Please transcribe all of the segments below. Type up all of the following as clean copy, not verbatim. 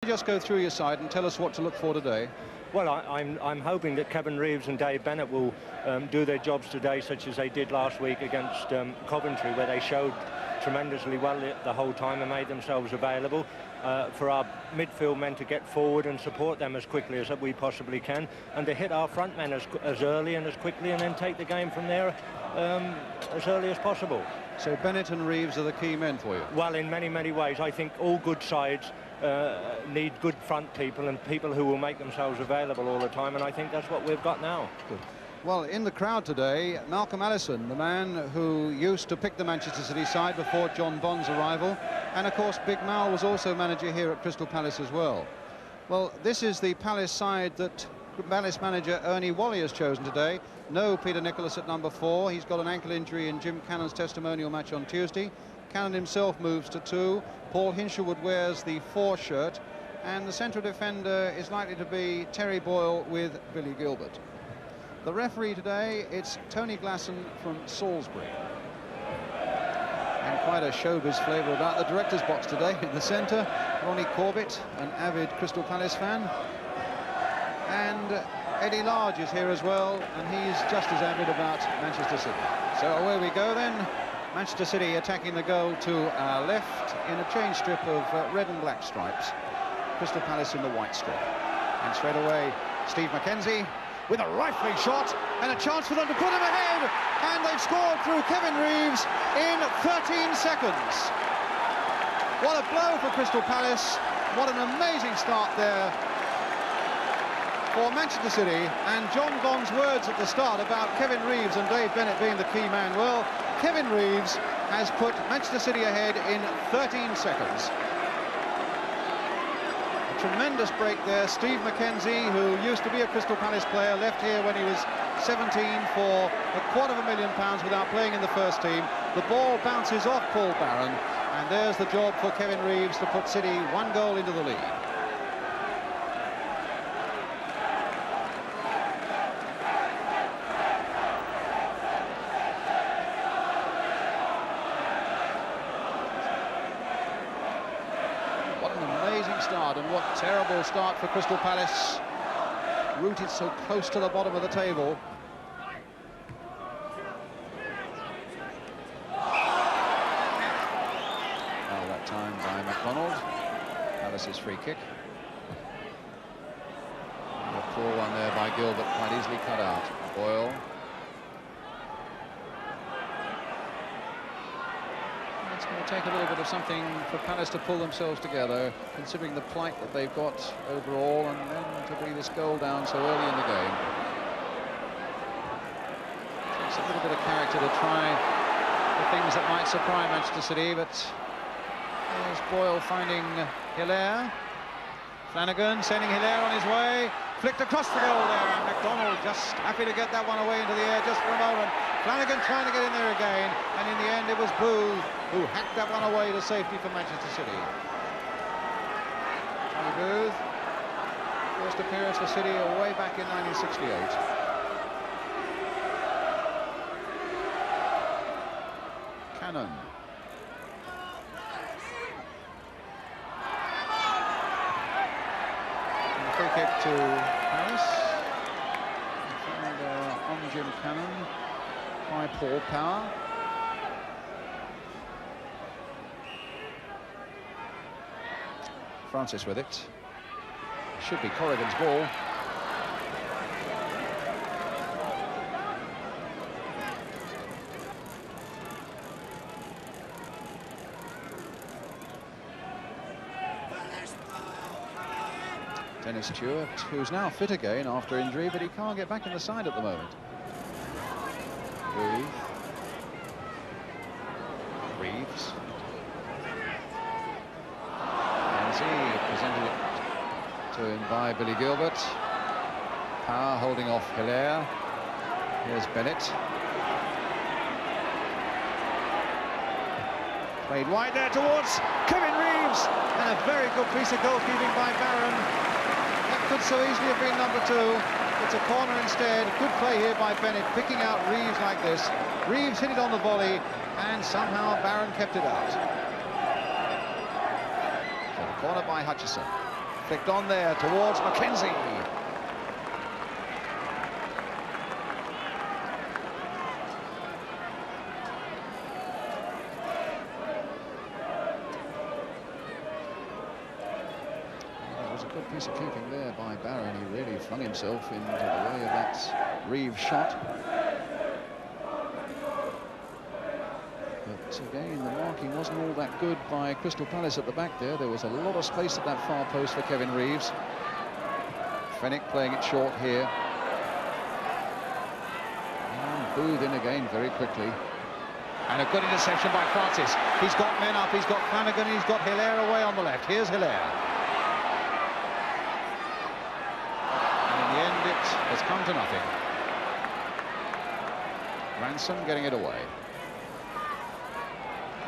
Just go through your side and tell us what to look for today. Well, I'm hoping that Kevin Reeves and Dave Bennett will do their jobs today, such as they did last week against Coventry, where they showed tremendously well the whole time and made themselves available for our midfield men to get forward and support them as quickly as we possibly can, and to hit our front men as early and as quickly, and then take the game from there as early as possible. So Bennett and Reeves are the key men for you? Well, in many, many ways. I think all good sides need good front people and people who will make themselves available all the time, and I think that's what we've got now. Good. Well, in the crowd today, Malcolm Allison, the man who used to pick the Manchester City side before John Bond's arrival, and of course Big Mal was also manager here at Crystal Palace as well. Well, this is the Palace side that Palace manager Ernie Whalley has chosen today. No Peter Nicholas at number 4. He's got an ankle injury in Jim Cannon's testimonial match on Tuesday. Cannon himself moves to 2. Paul Hinshelwood wears the 4 shirt, and the central defender is likely to be Terry Boyle with Billy Gilbert. The referee today, it's Tony Glasson from Salisbury. And quite a showbiz flavour about the director's box today. In the centre, Ronnie Corbett, an avid Crystal Palace fan. And Eddie Large is here as well, and he's just as avid about Manchester City. So away we go then. Manchester City attacking the goal to our left in a change strip of red and black stripes. Crystal Palace in the white strip. And straight away, Steve McKenzie with a rifling shot and a chance for them to put him ahead. And they've scored through Kevin Reeves in 13 seconds. What a blow for Crystal Palace. What an amazing start there for Manchester City. And John Bond's words at the start about Kevin Reeves and Dave Bennett being the key man. Well, Kevin Reeves has put Manchester City ahead in 13 seconds. A tremendous break there. Steve McKenzie, who used to be a Crystal Palace player, left here when he was 17 for £250,000 without playing in the first team. The ball bounces off Paul Barron, and there's the job for Kevin Reeves to put City 1 goal into the lead. Start, and what terrible start for Crystal Palace, rooted so close to the bottom of the table. Oh, that time by MacDonald. Palace's free kick. And a poor one there by Gilbert, quite easily cut out. Boyle. It's going to take a little bit of something for Palace to pull themselves together, considering the plight that they've got overall, and then to bring this goal down so early in the game. It takes a little bit of character to try the things that might surprise Manchester City, but there's Boyle finding Hilaire. Flanagan sending Hilaire on his way, flicked across the goal there, and MacDonald just happy to get that one away into the air just for a moment. Flanagan trying to get in there again, and in the end it was Booth who hacked that one away to safety for Manchester City. Johnny Booth, first appearance for City way back in 1968. Cannon. And a free kick to Paris. And on Jim Cannon by Paul Power. Francis with it. Should be Corrigan's ball. Dennis Stewart, who's now fit again after injury, but he can't get back in the side at the moment. Reeves. Presented it to him by Billy Gilbert. Power holding off Hilaire. Here's Bennett. Played wide there towards Kevin Reeves. And a very good piece of goalkeeping by Barron. That could so easily have been number 2. It's a corner instead. Good play here by Bennett, picking out Reeves like this. Reeves hit it on the volley, and somehow Barron kept it out. Corner by Hutchison. Flicked on there towards Mackenzie. That was a good piece of keeping there by Barron. He really flung himself into the way of that Reeves shot. But again, the marking wasn't all that good by Crystal Palace at the back there. There was a lot of space at that far post for Kevin Reeves. Fenwick playing it short here. And Booth in again very quickly. And a good interception by Francis. He's got men up, he's got Flanagan, he's got Hilaire away on the left. Here's Hilaire. And in the end, it has come to nothing. Ransom getting it away.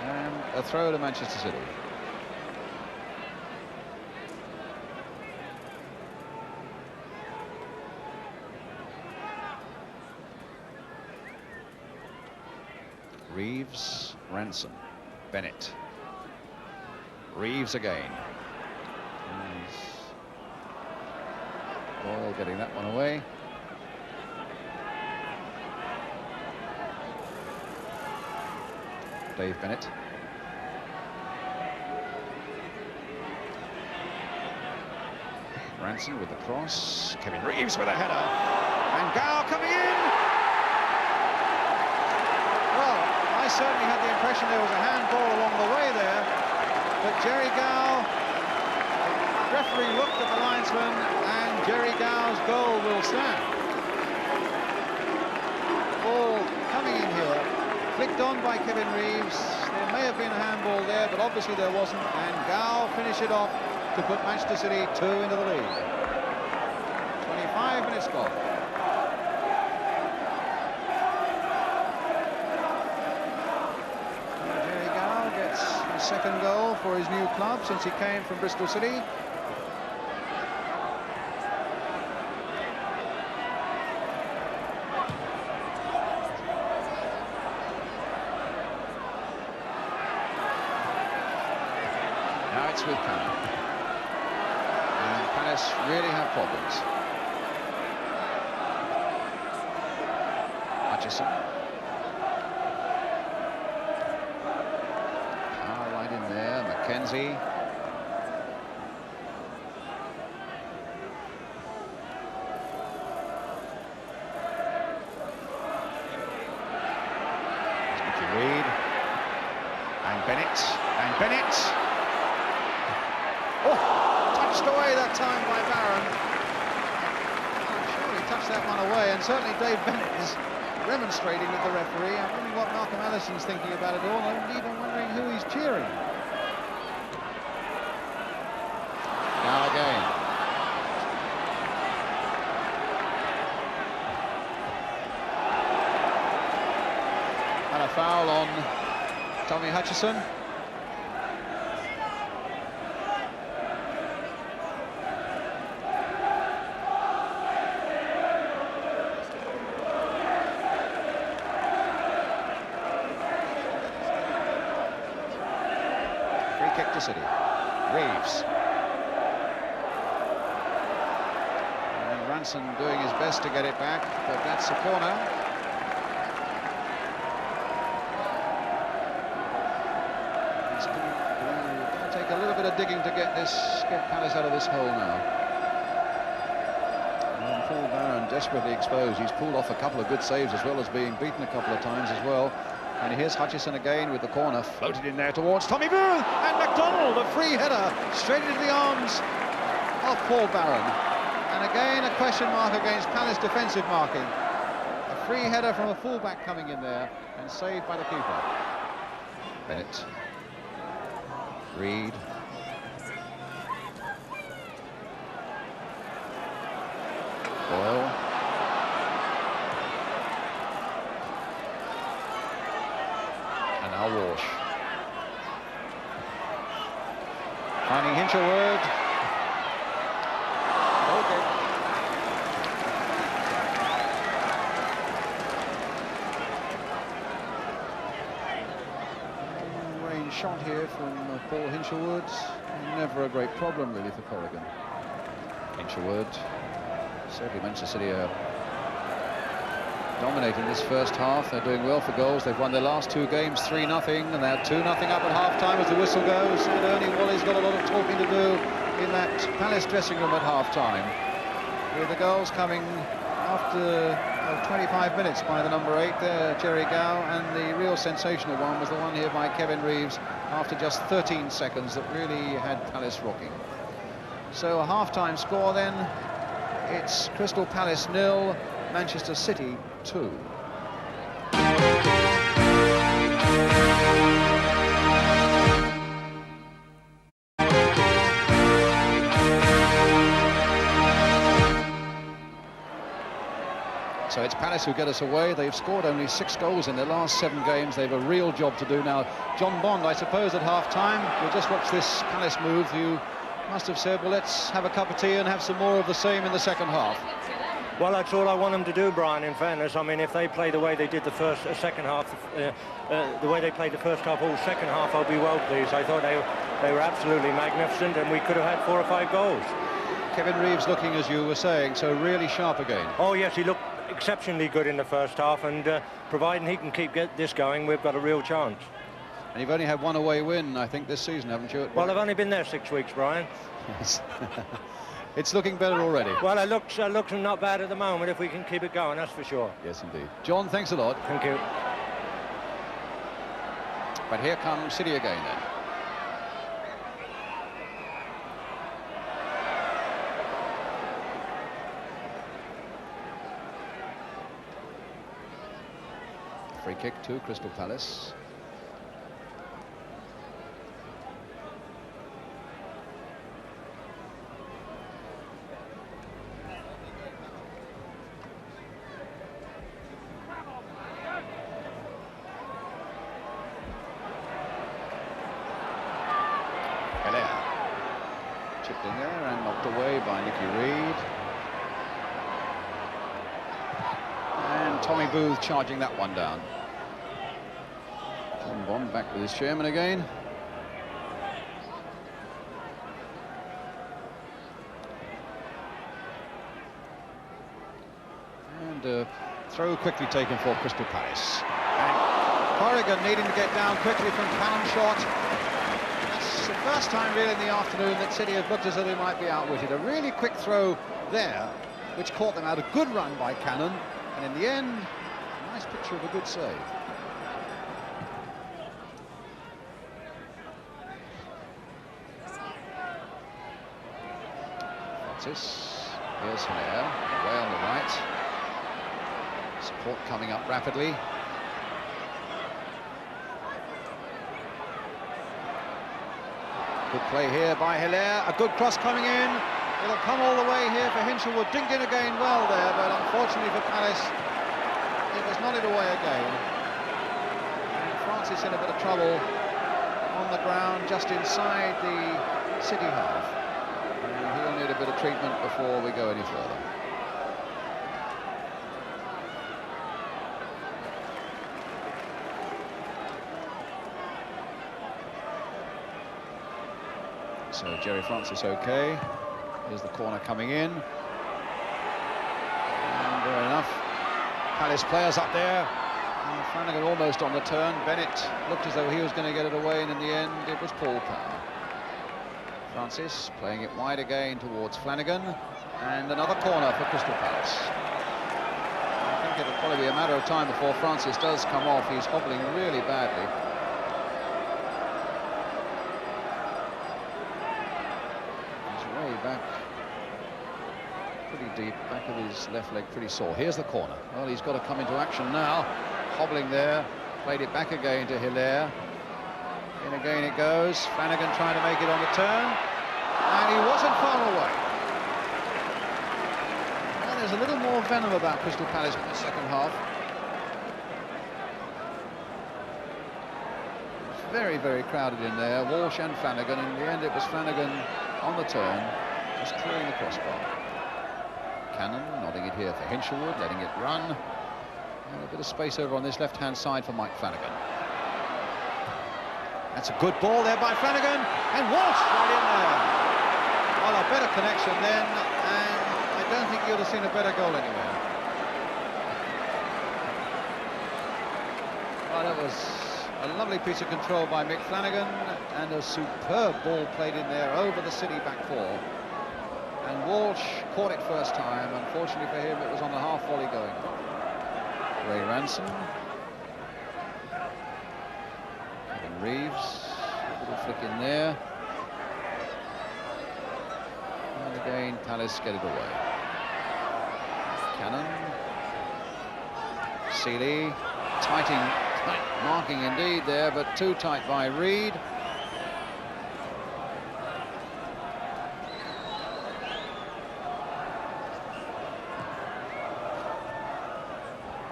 And a throw to Manchester City. Reeves, Ransom, Bennett. Reeves again. Boyle getting that one away. Dave Bennett. Ransom with the cross. Kevin Reeves with a header. And Gow coming in. Well, I certainly had the impression there was a handball along the way there. But Jerry Gow, the referee looked at the linesman, and Jerry Gow's goal will stand. Ball coming in here. Flicked on by Kevin Reeves. There may have been a handball there, but obviously there wasn't. And Gow finished it off to put Manchester City 2 into the lead. 25 minutes gone. Jerry Gow gets his second goal for his new club since he came from Bristol City. With Cannon. And Palace really have problems. Hutchison. Power right in there. Mackenzie. Reed. And Bennett. And Bennett. Oh, touched away that time by Barron. I'm sure he touched that one away, and certainly Dave Bennett is remonstrating with the referee. I'm wondering what Malcolm Allison's thinking about it all. I'm even wondering who he's cheering. Now again. And a foul on Tommy Hutchison. Kick to City. Reeves. And Ransom doing his best to get it back, but that's a corner. It's going to take a little bit of digging to get Palace out of this hole now. And Paul Barron desperately exposed. He's pulled off a couple of good saves as well as being beaten a couple of times as well. And here's Hutchison again with the corner, floated in there towards Tommy Booth, and MacDonald, a free header, straight into the arms of Paul Barron. And again, a question mark against Palace defensive marking. A free header from a fullback coming in there, and saved by the keeper. Bennett. Reed. Boyle. Walsh. Finding Hinchelwood. Okay. Range shot here from Paul Hinchelwood. Never a great problem really for Corrigan. Hinchelwood. Certainly Manchester City are dominating this first half. They're doing well for goals. They've won their last 2 games 3-0, and they're 2-0 up at half-time as the whistle goes. And Ernie Wally's got a lot of talking to do in that Palace dressing room at half-time, with the goals coming after 25 minutes by the number 8 there, Jerry Gow, and the real sensational one was the one here by Kevin Reeves after just 13 seconds that really had Palace rocking. So a half-time score then. It's Crystal Palace 0, Manchester City 2. So it's Palace who get us away. They've scored only 6 goals in their last 7 games. They've a real job to do now. John Bond, I suppose, at half-time, we'll just watch this Palace move. You must have said, well, let's have a cup of tea and have some more of the same in the second half. Well, that's all I want them to do, Brian, in fairness. I mean, if they play the way they did the second half, the way they played the first half, all second half, I'll be well pleased. I thought they were absolutely magnificent, and we could have had 4 or 5 goals. Kevin Reeves looking, as you were saying, so really sharp again. Oh, yes, he looked exceptionally good in the first half, and providing he can keep this going, we've got a real chance. And you've only had 1 away win, I think, this season, haven't you? Well, I've only been there 6 weeks, Brian. Yes. It's looking better already. Well, it looks not bad at the moment if we can keep it going, that's for sure. Yes, indeed. John, thanks a lot. Thank you. But here comes City again then. Free kick to Crystal Palace. Chipped in there and knocked away by Nicky Reed. And Tommy Booth charging that one down. John Bond back with his chairman again. And throw quickly taken for Crystal Palace. And Corrigan needing to get down quickly from cannon shot. That's the first time really in the afternoon that City have looked as though they might be outwitted. A really quick throw there, which caught them out. A good run by Cannon, and in the end, a nice picture of a good save. Francis, here's Hilaire, away on the right. Support coming up rapidly. Good play here by Hilaire, a good cross coming in. It'll come all the way here for Hinchelwood, dinked in again well there, but unfortunately for Palace, it was nodded away again. And Francis in a bit of trouble on the ground just inside the City half. And he'll need a bit of treatment before we go any further. So Jerry Francis okay. Here's the corner coming in. And fair enough. Palace players up there. And Flanagan almost on the turn. Bennett looked as though he was going to get it away, and in the end it was Paul Power. Francis playing it wide again towards Flanagan. And another corner for Crystal Palace. I think it'll probably be a matter of time before Francis does come off. He's hobbling really badly. Back pretty deep, back of his left leg pretty sore. Here's the corner. Well, he's got to come into action now. Hobbling there, played it back again to Hilaire. In again it goes. Flanagan trying to make it on the turn, and he wasn't far away. Well, there's a little more venom about Crystal Palace in the second half. It's very, very crowded in there. Walsh and Flanagan. In the end, it was Flanagan on the turn, just clearing the crossbar. Cannon nodding it here for Hinchelwood, letting it run. And a bit of space over on this left-hand side for Mike Flanagan. That's a good ball there by Flanagan, and Walsh right in there. Well, a better connection then, don't think you'd have seen a better goal anywhere. Well, that was a lovely piece of control by Mick Flanagan, and a superb ball played in there over the City back four. And Walsh caught it first time. Unfortunately for him, it was on the half volley going on. Ray Ransom. Kevin Reeves. A little flick in there. And again, Palace get it away. Cannon. Seeley. Tight marking indeed there, but too tight by Reed.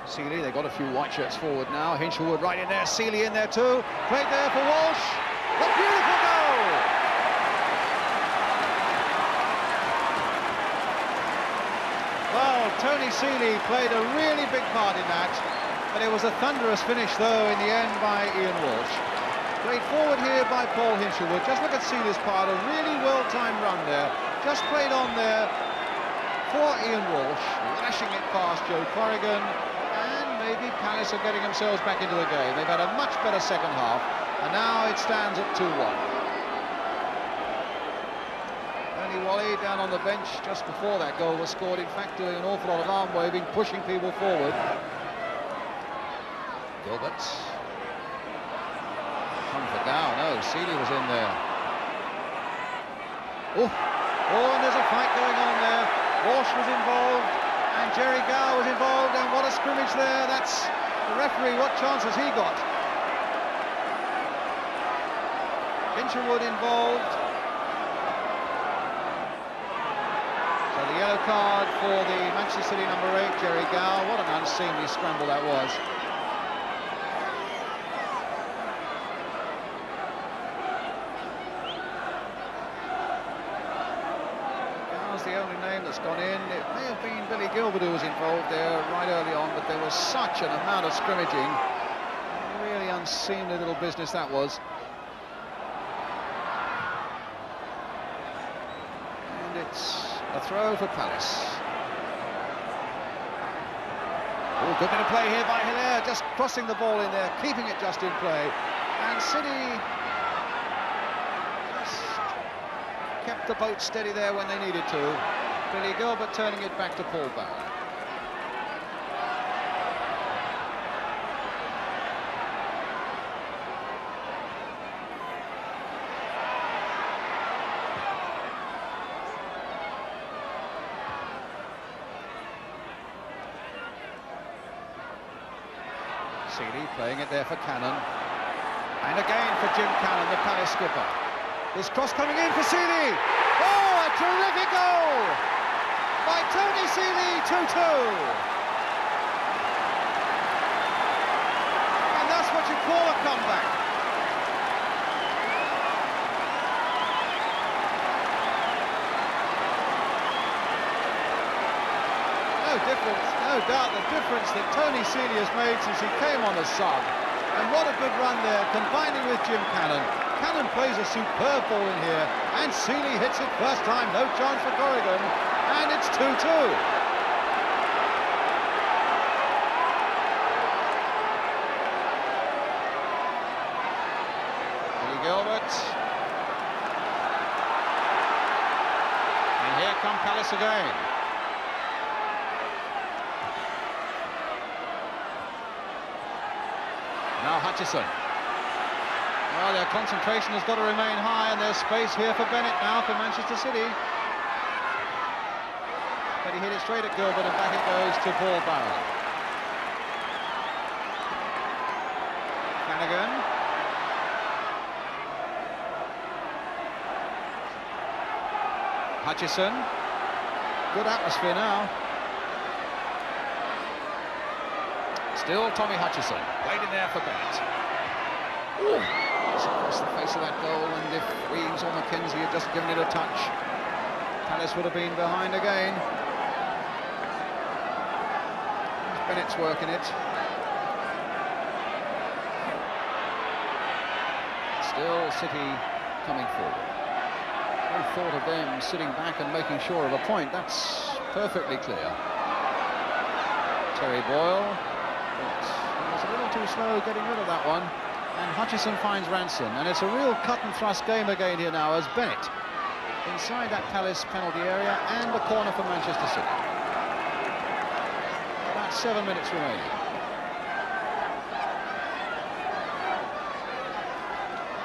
Seeley, they got a few white shirts forward now. Hinshelwood right in there, Seeley in there too. Played there for Walsh. A beautiful goal! Well, Tony Seeley played a really big part in that. But it was a thunderous finish, though, in the end by Ian Walsh. Played forward here by Paul Hinshelwood. Just look at Seeley's part, a really well-timed run there. Just played on there for Ian Walsh, lashing it past Joe Corrigan. And maybe Palace are getting themselves back into the game. They've had a much better second half, and now it stands at 2-1. Ernie Wally down on the bench just before that goal was scored. In fact, doing an awful lot of arm waving, pushing people forward. Gilbert. Come for Gow. No, Seeley was in there. Oh, and there's a fight going on there. Walsh was involved, and Jerry Gow was involved, and what a scrimmage there. That's the referee. What chance has he got? Hinshelwood involved. So the yellow card for the Manchester City number 8, Jerry Gow. What an unseemly scramble that was. The only name that's gone in. It may have been Billy Gilbert who was involved there right early on, but there was such an amount of scrimmaging. Really unseemly little business that was. And it's a throw for Palace. Oh, good bit of play here by Hilaire, just crossing the ball in there, keeping it just in play. And City kept the boat steady there when they needed to. Billy Gilbert turning it back to Paul Barron. Seeley playing it there for Cannon. And again for Jim Cannon, the Palace skipper. This cross coming in for Seeley. Oh, a terrific goal by Tony Seeley, 2-2. And that's what you call a comeback. No doubt the difference that Tony Seeley has made since he came on as sub. And what a good run there, combining with Jim Cannon. Cannon plays a superb ball in here, and Seeley hits it first time, no chance for Corrigan, and it's 2-2. Billy Gilbert. And here come Palace again. Now Hutchison. Well, their concentration has got to remain high, and there's space here for Bennett now for Manchester City. But he hit it straight at Gilbert, and back it goes to Paul Barron. Flanagan. Hutchison. Good atmosphere now. Still Tommy Hutchison, played in there for Bennett. Ooh, just across the face of that goal, and if Reeves or McKenzie had just given it a touch, Palace would have been behind again. Bennett's working it. Still City coming forward. No thought of them sitting back and making sure of a point. That's perfectly clear. Terry Boyle, but he was a little too slow getting rid of that one. And Hutchison finds Ranson, and it's a real cut and thrust game again here now as Bennett inside that Palace penalty area, and a corner for Manchester City. About 7 minutes remaining.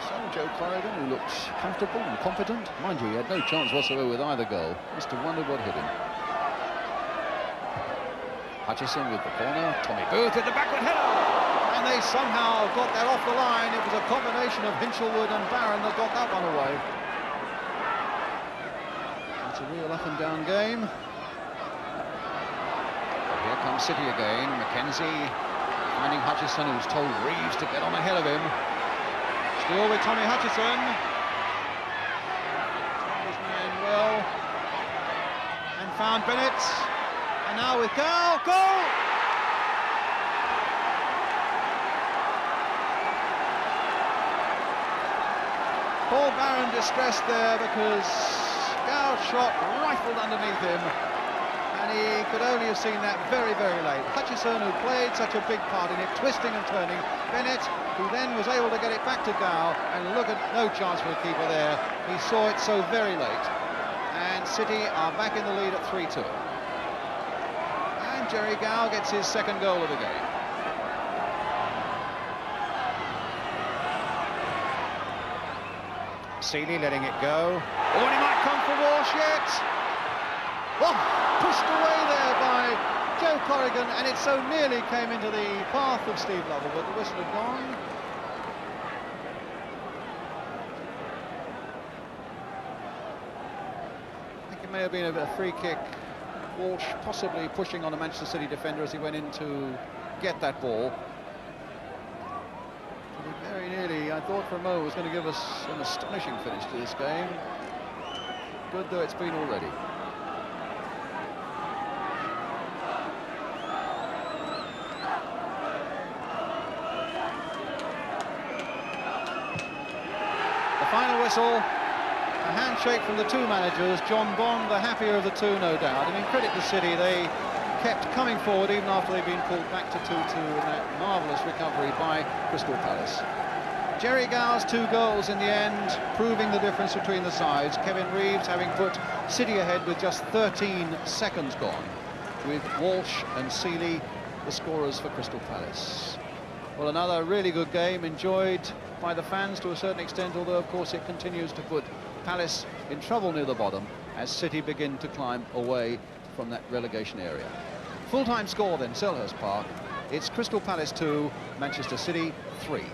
So Joe Corrigan, who looks comfortable and competent. Mind you, he had no chance whatsoever with either goal. Must have wondered what hit him. Hutchison with the corner. Tommy Booth with the backward header. And they somehow got that off the line. It was a combination of Hinchelwood and Barron that got that one away. It's a real up and down game. Here comes City again. Mackenzie finding Hutchison, who's told Reeves to get on ahead of him. Still with Tommy Hutchison. His man well. And found Bennett. And now with Gow. Goal! Paul Barron distressed there because Gow's shot rifled underneath him, and he could only have seen that very, very late. Hutchison, who played such a big part in it, twisting and turning. Bennett, who then was able to get it back to Gow, and look at no chance for the keeper there. He saw it so very late. And City are back in the lead at 3-2. And Jerry Gow gets his second goal of the game. Seeley letting it go. Oh, and he might come for Walsh yet. Oh, pushed away there by Joe Corrigan, and it so nearly came into the path of Steve Lovell, but the whistle had gone. I think it may have been a free kick. Walsh possibly pushing on a Manchester City defender as he went in to get that ball. Very nearly, I thought for a moment, was going to give us an astonishing finish to this game. Good though it's been already. The final whistle, a handshake from the two managers. John Bond, the happier of the two, no doubt. I mean, credit to City, they kept coming forward even after they'd been pulled back to 2-2 in that marvellous recovery by Crystal Palace. Jerry Gow's 2 goals in the end, proving the difference between the sides. Kevin Reeves having put City ahead with just 13 seconds gone, with Walsh and Seeley the scorers for Crystal Palace. Well, another really good game, enjoyed by the fans to a certain extent, although of course it continues to put Palace in trouble near the bottom as City begin to climb away from that relegation area. Full-time score then, Selhurst Park. It's Crystal Palace 2, Manchester City 3.